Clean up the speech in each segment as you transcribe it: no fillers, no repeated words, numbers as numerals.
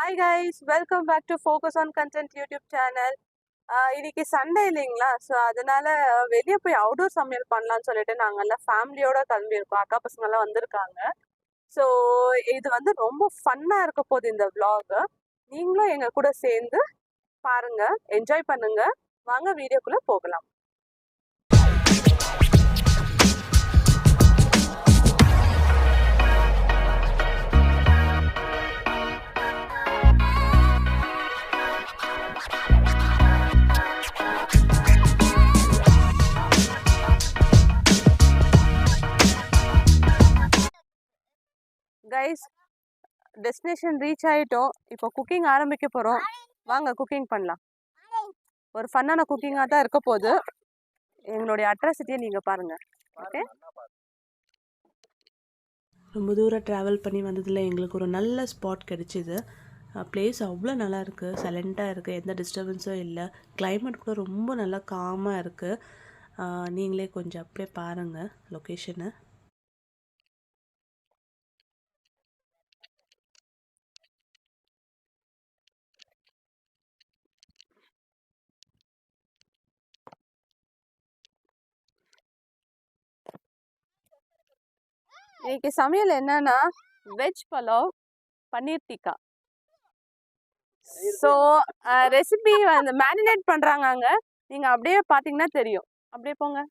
Hi guys, welcome back to Focus on Content YouTube channel. இன்னைக்கு Sunday இல்லைங்களா, so அதனால வெளியே போய் அவுடோர் சமையல் பண்ணலாம்னு சொல்லிட்டு நாங்கள்லாம் ஃபேமிலியோட கிளம்பியிருக்கோம். அக்கா பசங்கள்லாம் வந்திருக்காங்க. ஸோ இது வந்து ரொம்ப ஃபன்னாக இருக்க போகுது இந்த vlog. நீங்களும் எங்கள் கூட சேர்ந்து பாருங்க, என்ஜாய் பண்ணுங்க. வாங்க வீடியோக்குள்ளே போகலாம். கைஸ், டெஸ்டினேஷன் ரீச் ஆகிட்டோம். இப்போ குக்கிங் ஆரம்பிக்க போகிறோம். வாங்க குக்கிங் பண்ணலாம். ஒரு ஃபன்னான குக்கிங்காக தான் இருக்க போகுது. எங்களுடைய அட்ராசிட்டியை நீங்கள் பாருங்கள். ஓகே, ரொம்ப தூரம் ட்ராவல் பண்ணி வந்ததில் எங்களுக்கு ஒரு நல்ல ஸ்பாட் கிடச்சிது. பிளேஸ் அவ்வளோ நல்லா இருக்குது, சைலண்ட்டாக இருக்குது, எந்த டிஸ்டர்பன்ஸும் இல்லை. கிளைமேட் கூட ரொம்ப நல்லா காமாக இருக்குது. நீங்களே கொஞ்சம் அப்படியே பாருங்கள் லொக்கேஷனை. இன்னைக்கு சமையல் என்னன்னா veg pulao, paneer tikka. So recipe வந்து மேரினேட் பண்ணுறாங்க அங்கே. நீங்கள் அப்படியே பார்த்தீங்கன்னா தெரியும். அப்படியே போங்க.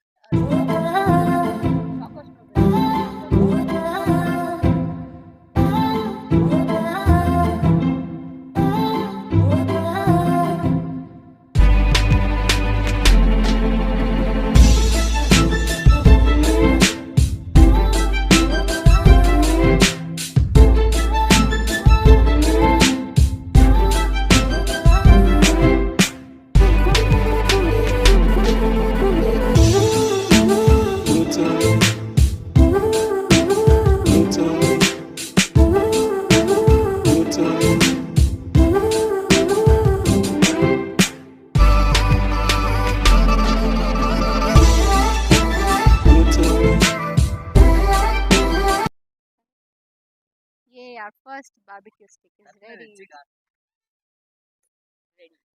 Our first barbecue stick is ready.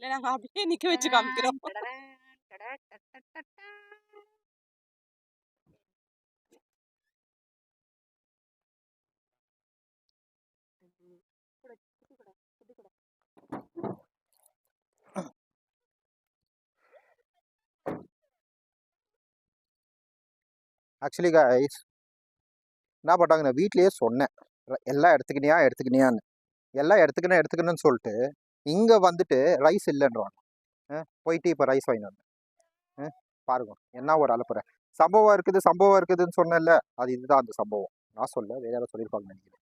இல்லை, நாங்கள் அப்படியே நிற்க வச்சு காமிக்கிறோம். ஆக்சுவலி கைஸ், என்ன பண்ணாங்க, நான் வீட்லேயே சொன்னேன் எல்லாம் எடுத்துக்கினியான்னு. எல்லாம் எடுத்துக்கணும்னு சொல்லிட்டு இங்கே வந்துட்டு ரைஸ் இல்லைன்றாங்க. போயிட்டு இப்போ ரைஸ் வாங்கி வந்தேன். பாருங்க என்ன ஒரு அலப்புற சம்பவம் இருக்குதுன்னு சொன்னேன்ல, அது இதுதான் அந்த சம்பவம். நான் சொல்ல வேற யாரும் சொல்லியிருப்பாங்க நினைக்கிறேன்.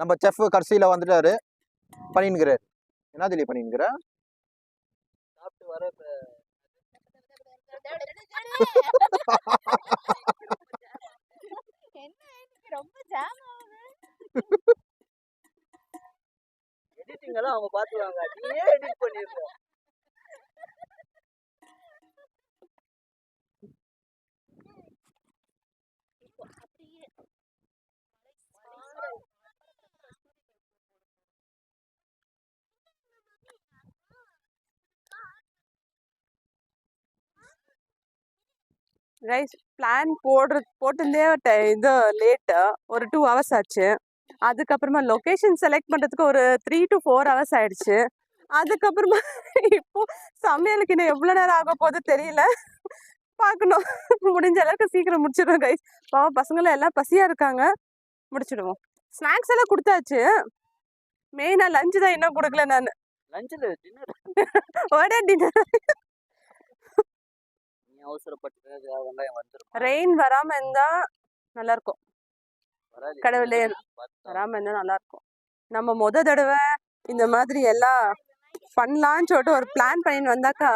நம்ம செஃப் கடைசியில் வந்துட்டாரு, பண்ணின்னுக்கிறாரு. என்ன தெரிய பண்ணின்னுக்கிற சாப்பிட்டு வர எடிட்டிங் எல்லாம் அவங்க பாத்துவாங்க, நீயே எடிட் பண்ணிருக்க. ரைஸ் பிளான் போட்டிருந்தே இது லேட்டு, ஒரு 2 hours ஆச்சு. அதுக்கப்புறமா லொக்கேஷன் செலக்ட் பண்ணுறதுக்கு ஒரு 3 to 4 hours ஆயிடுச்சு. அதுக்கப்புறமா இப்போ சமையலுக்கு இன்னும் எவ்வளோ நேரம் ஆக போகுது தெரியல, பார்க்கணும். முடிஞ்ச அளவுக்கு சீக்கிரம் முடிச்சிடுவோம் கைஸ். பாவம் பசங்களாம் எல்லாம் பசியாக இருக்காங்க, முடிச்சிடுவோம். ஸ்நாக்ஸ் எல்லாம் கொடுத்தாச்சு, மெயினாக லஞ்சு தான் இன்னும் கொடுக்கல நான். லஞ்சில் டின்னர் ஒரே டின்னர். அவசரப்பட்டு வெங்காயம் வந்துடும். ரெயின் வராம இருந்தா நல்லா இருக்கும். கடவுளே, வராம இருந்தா நல்லா இருக்கும். நம்ம தடவை இந்த மாதிரி எல்லாம் பண்ணலான்னு சொல்லிட்டு ஒரு பிளான் பண்ணி வந்தாக்கா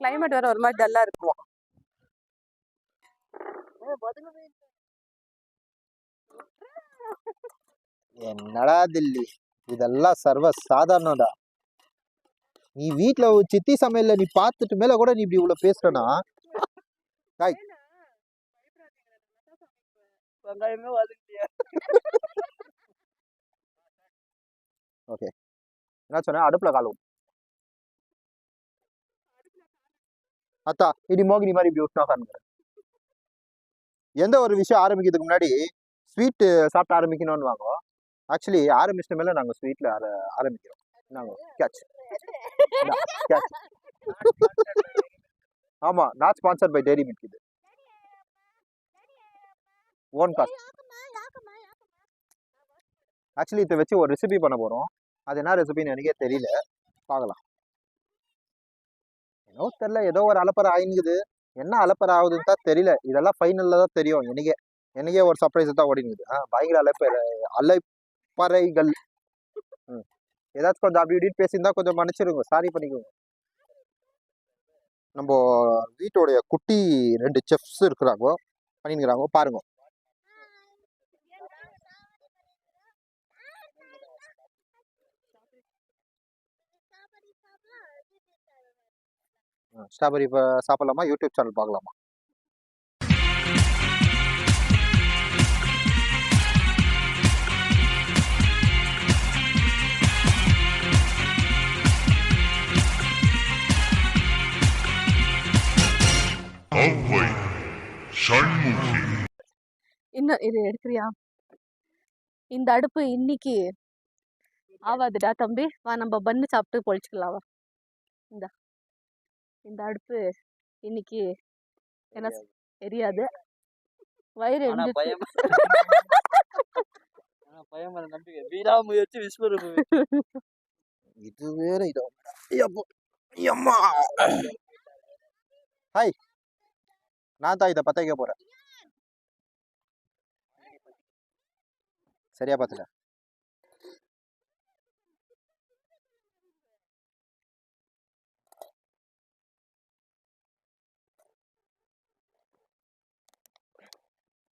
கிளைமேட் வேற ஒரு மாதிரி டல்லா இருக்கும். என்னடா தில்லி, இதெல்லாம் சர்வ சாதாரணடா. நீ வீட்ல சித்தி சமையல்ல நீ பார்த்துட்டு மேல கூட நீ இப்படி இவ்வளவு பேசுறனா? டாய் வெங்காயமே வதக்கிட்டியா? ஓகே. என்ன சொன்ன? அடுப்புல காலும். அத்தா இடி மோகினி மாதிரி இப்படி விட்டுனா காணுங்க. எந்த ஒரு விஷயம் ஆரம்பிக்கிறதுக்கு முன்னாடி ஸ்வீட் சாப்பிட்டு ஆரம்பிக்கணும்னு வாங்க. ஆக்சுவலி ஆரம்பிச்சிட்ட மேல நாங்க ஸ்வீட்ல ஆரம்பிக்கிறோம். நாங்க கேட்ச். கேட்ச். ஆமா, not sponsored by Dairy Milk இது. Own cost. ஆக்சுவலி இதை வச்சு ஒரு ரெசிபி பண்ண போறோம். அது என்ன ரெசிபின்னு எனக்கே தெரியல. பார்க்கலாம். ஏதோ தெரியல, ஏதோ ஒரு அலப்பறை ஆயிங்குது. என்ன அலப்பறை ஆகுதுன்னு தான் தெரியல. இதெல்லாம் ஃபைனல்ல தான் தெரியும். எனக்கே ஒரு சர்ப்ரைஸ் தான் ஓடிங்குது. பயங்கர அலப்பறைகள். ஏதாச்சும் கொஞ்சம் அப்படி இப்படின்னு பேசியிருந்தா கொஞ்சம் மன்னிச்சிருங்க, சாரி பண்ணிக்கோங்க. நம்ம வீட்டோடைய குட்டி 2 செஃப்ஸ் இருக்கிறாங்க, பண்ணிக்கிறாங்க பாருங்க. ஸ்ட்ராபெரி சாப்பிடலாமா? யூடியூப் சேனல் பார்க்கலாமா? இன்னும் இது எடுக்கிறியா? இந்த அடுப்பு இன்னைக்கு ஆவாதுடா தம்பி. வா நம்ம பண்ணு சாப்பிட்டு பொழிச்சுக்கலாம். வா இந்த அடுப்பு இன்னைக்கு என்ன எரியாது. வயிறு ஆனா எரிஞ்சிச்சு. பயம். ஆனா பயம் மேல நம்பிக்கை. விடாமுயற்சி விஸ்வரூபம். இது வேற இதோ. அம்மா. ஹாய், நான் தான் இதை பத்த வைக்க போறேன். சரியா பார்த்துக்க.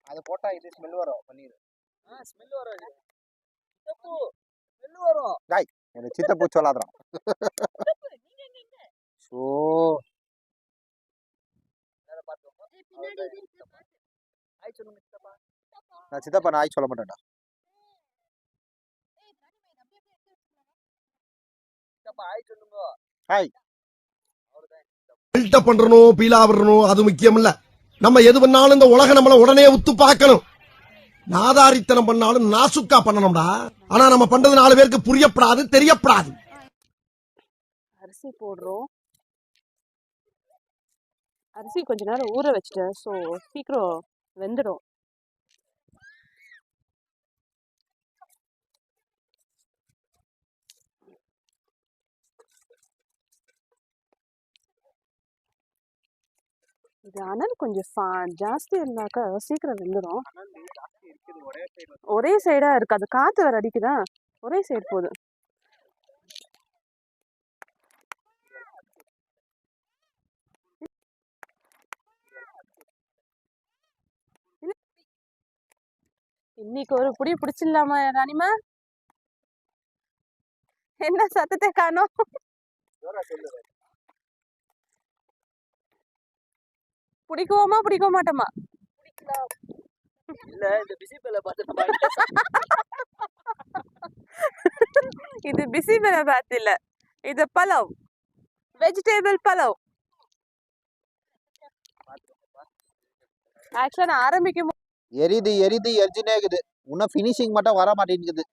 அது போட்டா இது ஸ்மெல் வரும் பன்னீர். ஸ்மெல் வராது. சித்தப்பு ஸ்மெல் வரும். டாய் எனக்கு சித்தப்பூ சொல்லாதான். ஸோ ஆய் சொல்லுங்க சித்தப்பா. நான் சித்தப்பா நான் சொல்ல மாட்டேன்டா. சித்தப்பா ஆய் சொல்லுங்க. ஹாய். பில்டப் பண்றணும், பீலா வரணும், அது முக்கியம் இல்ல. நம்ம எது பண்ணாலும் இந்த உலக நம்மள உடனே உத்து பார்க்கணும். நாதாரித்தனம் பண்ணாலும் நாசுக்கா பண்ணணும்டா. ஆனா நம்ம பண்றது 4 பேருக்கு புரியப்படாது, தெரியப்படாது. அரிசி போடுறோம். அரிசி கொஞ்ச நேரம் ஊற வச்சுட்டேன், ஸோ சீக்கிரம் வெந்துடும். இது அனல் கொஞ்சம் ஜாஸ்தி இருந்தாக்கா சீக்கிரம் வெந்துடும். ஒரே சைடா இருக்கு, அது காத்து வேற அடிக்குதா, ஒரே சைடு போகுது. இன்னைக்கு ஒரு புடி பிடிச்சிடலாமா ராணிமா? என்ன சத்தத்தை காணோம்? பிடிக்குவோமா பிடிக்க மாட்டோமா? இல்ல இந்த பிசி பேல பார்த்து. இது பிசி பேல பாத் இல்ல, இது பலவ், வெஜிடேபிள் பலவ். ஆக்சுவலா நான் ஆரம்பிக்கும் எரிது எரிஞ்சுனே இருக்குது. இன்னும் ஃபினிஷிங் மட்டும் வர மாட்டேங்குது.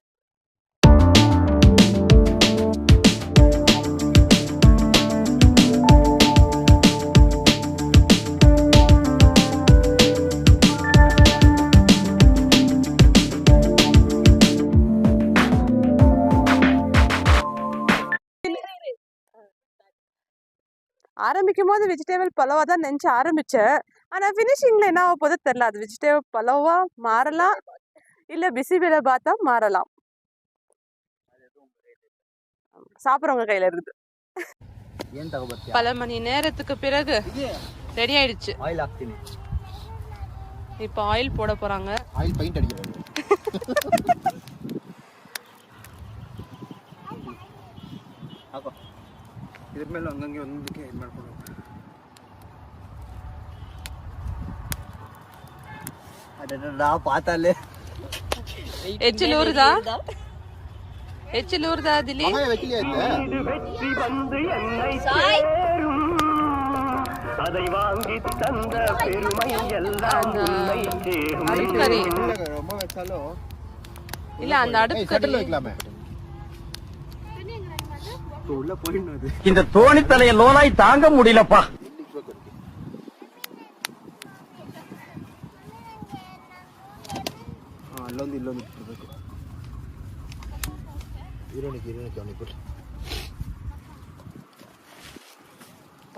ஆரம்பிக்கும் போது வெஜிடேபிள் பலவா தான் நினைச்சு ஆரம்பிச்சேன். ஆனா ஃபினிஷிங்ல என்ன ஆக போதோ தெரியல. அது வெஜிடேபிள் பலவா மாறலாம், இல்ல பிசிபேல பார்த்தா மாறலாம். சாப்பிட்றவங்க கையில இருக்குது. பல மணி நேரத்துக்கு பிறகு ரெடி ஆயிடுச்சு. ஆயில் ஆக்டினி. இப்போ ஆயில் போட போறாங்க. ஆயில் பெயிண்ட் அடிக்கிறாங்க. எம்எல் அங்கங்கே வந்து எம்எல் பண்ணுவோம். அடடா பார்த்தாலே எச்சில் ஊறுதா திலி? மகாய வைக்கலையா இது? அடுப்புக்கறி ரொம்ப வச்சாலும் இல்ல, அந்த அடுப்பு சட்டில் வைக்கலாமே. உள்ள போயிடுது. இந்த தோணி தலைய லோனாய் தாங்க முடியலப்பா. ಇಲ್ಲೊಂದು ಇಟ್ಬಿಡ್ಬೇಕು. ಇರೋಣಿಗೆ ಅವನಿಗೆ ಕೊಟ್ಟು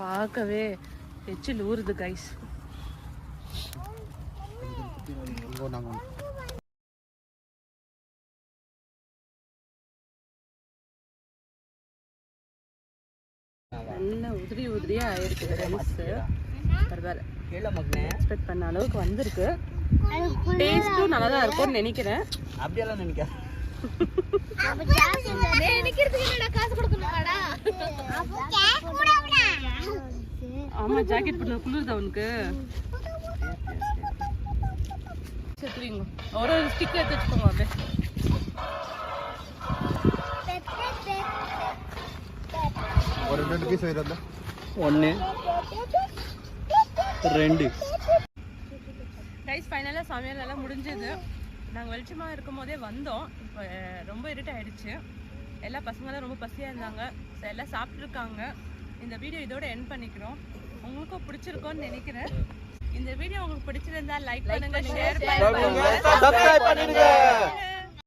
பார்க்கவே எச்சில் ஊறுது கைஸ். நல்ல உதிரியா ஆயிருக்கு ரைஸ். பரவாயில்ல, எக்ஸ்பெக்ட் பண்ண அளவுக்கு வந்திருக்கு. டேஸ்ட்டும் நல்லா தான் இருக்கும்னு நினைக்கிறேன். அப்படியெல்லாம் நினைக்கிறேன். ஆமா, ஜாக்கெட் போட்டு குளிருதா உனக்கு? செத்துறீங்க. ஒரு ஸ்டிக் எடுத்து வச்சுக்கோங்க. அப்படியே ஒரு 2 பீஸ் வேறல்ல. 1 2 ரைஸ் ஃபைனலாக சமையல் எல்லாம் முடிஞ்சது. நாங்கள் வெளிச்சமாக இருக்கும் போதே வந்தோம். இப்போ ரொம்ப இருட்டு ஆயிடுச்சு. எல்லா பசங்களும் ரொம்ப பசியாக இருந்தாங்க. ஸோ எல்லாம் சாப்பிட்ருக்காங்க. இந்த வீடியோ இதோட எண்ட் பண்ணிக்கிறோம். உங்களுக்கும் பிடிச்சிருக்கோன்னு நினைக்கிறேன். இந்த வீடியோ உங்களுக்கு பிடிச்சிருந்தா லைக் பண்ணுங்க, ஷேர் பண்ணுங்க, சப்ஸ்கிரைப் பண்ணுங்க.